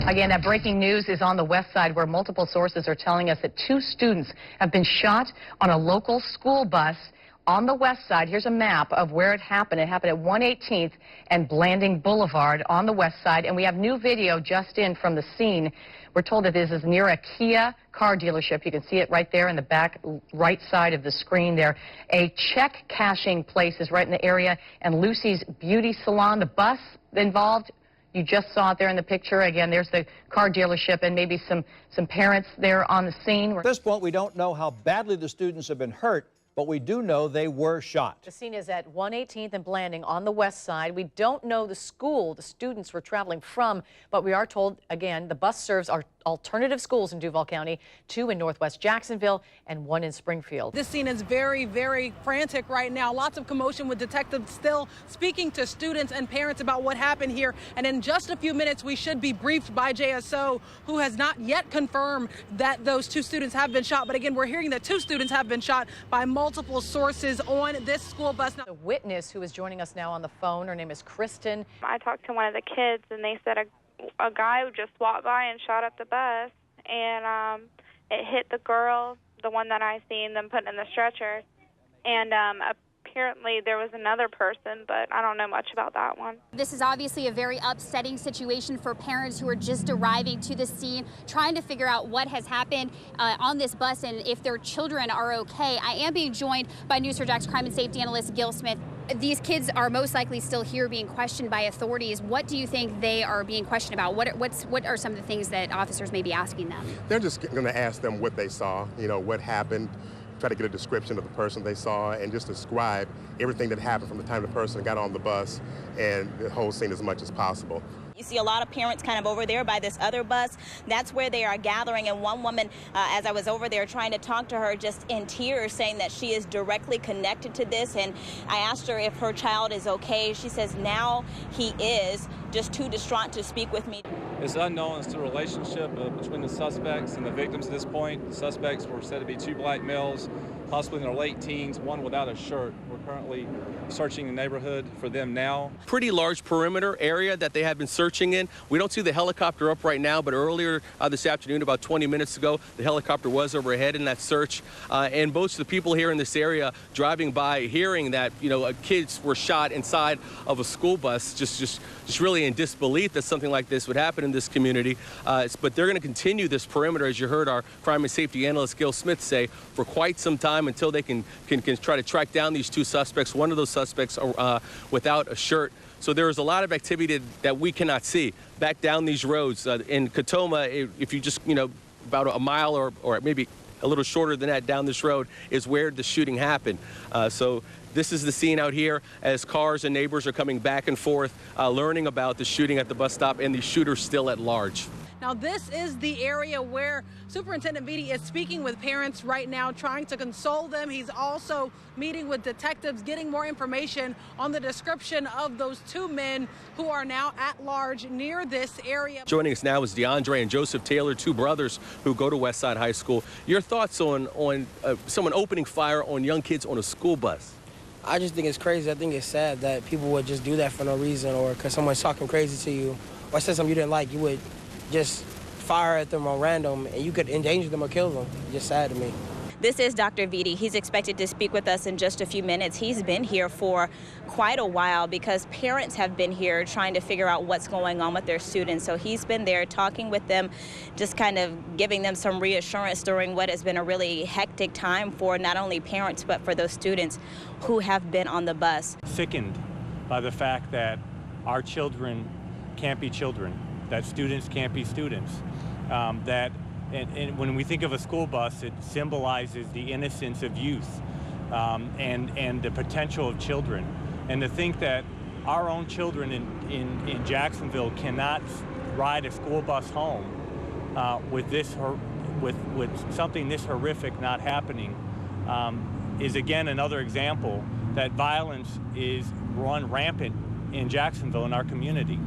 Again, that breaking news is on the west side, where multiple sources are telling us that 2 students have been shot on a local school bus on the west side. Here's a map of where it happened. It happened at 118th and Blanding Boulevard on the west side. And we have new video just in from the scene. We're told that this is near a Kia car dealership. You can see it right there in the back right side of the screen there. A check cashing place is right in the area, and Lucy's Beauty Salon. The bus involved, you just saw it there in the picture. Again, there's the car dealership and maybe some parents there on the scene. At this point, we don't know how badly the students have been hurt, but we do know they were shot. The scene is at 118th and Blanding on the west side. We don't know the school the students were traveling from, but we are told, again, the bus serves our alternative schools in Duval County, 2 in Northwest Jacksonville and 1 in Springfield. This scene is very, very frantic right now. Lots of commotion with detectives still speaking to students and parents about what happened here. And in just a few minutes, we should be briefed by JSO, who has not yet confirmed that those 2 students have been shot. But again, we're hearing that 2 students have been shot by multiple sources on this school bus. The witness who is joining us now on the phone, her name is Kristen. I talked to one of the kids, and they said a guy just walked by and shot up the bus, and it hit the girl, the one that I seen them put in the stretcher, and apparently there was another person, but I don't know much about that one. This is obviously a very upsetting situation for parents who are just arriving to the scene, trying to figure out what has happened on this bus and if their children are okay. I am being joined by News4JAX crime and safety analyst Gil Smith. These kids are most likely still here being questioned by authorities. What do you think they are being questioned about? What are some of the things that officers may be asking them? They're just going to ask them what they saw, what happened, try to get a description of the person they saw, and just describe everything that happened from the time the person got on the bus and the whole scene as much as possible. You see a lot of parents kind of over there by this other bus. That's where they are gathering. And one woman, as I was over there trying to talk to her, just in tears, saying that she is directly connected to this. And I asked her if her child is okay. She says now he is, just too distraught to speak with me. It's unknown as to the relationship between the suspects and the victims at this point. The suspects were said to be 2 black males, possibly in their late teens, one without a shirt. We're currently searching the neighborhood for them now. Pretty large perimeter area that they have been searching in. We don't see the helicopter up right now, but earlier this afternoon, about 20 minutes ago, the helicopter was overhead in that search. And most of the people here in this area driving by, hearing that, kids were shot inside of a school bus, just really in disbelief that something like this would happen in this community. But they're going to continue this perimeter, as you heard our crime and safety analyst Gil Smith say, for quite some time until they can try to track down these 2 suspects. One of those suspects without a shirt. So there is a lot of activity that we cannot see back down these roads. In Katoma, if you just, about a mile or maybe a little shorter than that down this road is where the shooting happened. So this is the scene out here as cars and neighbors are coming back and forth, learning about the shooting at the bus stop and the shooter still at large. Now, this is the area where Superintendent Vitti is speaking with parents right now, trying to console them. He's also meeting with detectives, getting more information on the description of those 2 men who are now at large near this area. Joining us now is DeAndre and Joseph Taylor, 2 brothers who go to Westside High School. Your thoughts on someone opening fire on young kids on a school bus? I just think it's crazy. I think it's sad that people would just do that for no reason, or because someone's talking crazy to you or said something you didn't like, you would just fire at them on random, and you could endanger them or kill them. It's just sad to me. This is Dr. Vitti. He's expected to speak with us in just a few minutes. He's been here for quite a while because parents have been here trying to figure out what's going on with their students. So he's been there talking with them, just kind of giving them some reassurance during what has been a really hectic time for not only parents but for those students who have been on the bus. Sickened by the fact that our children can't be children, that students can't be students, and when we think of a school bus, it symbolizes the innocence of youth and the potential of children. And to think that our own children in Jacksonville cannot ride a school bus home with something this horrific not happening is again another example that violence is run rampant in Jacksonville, in our community.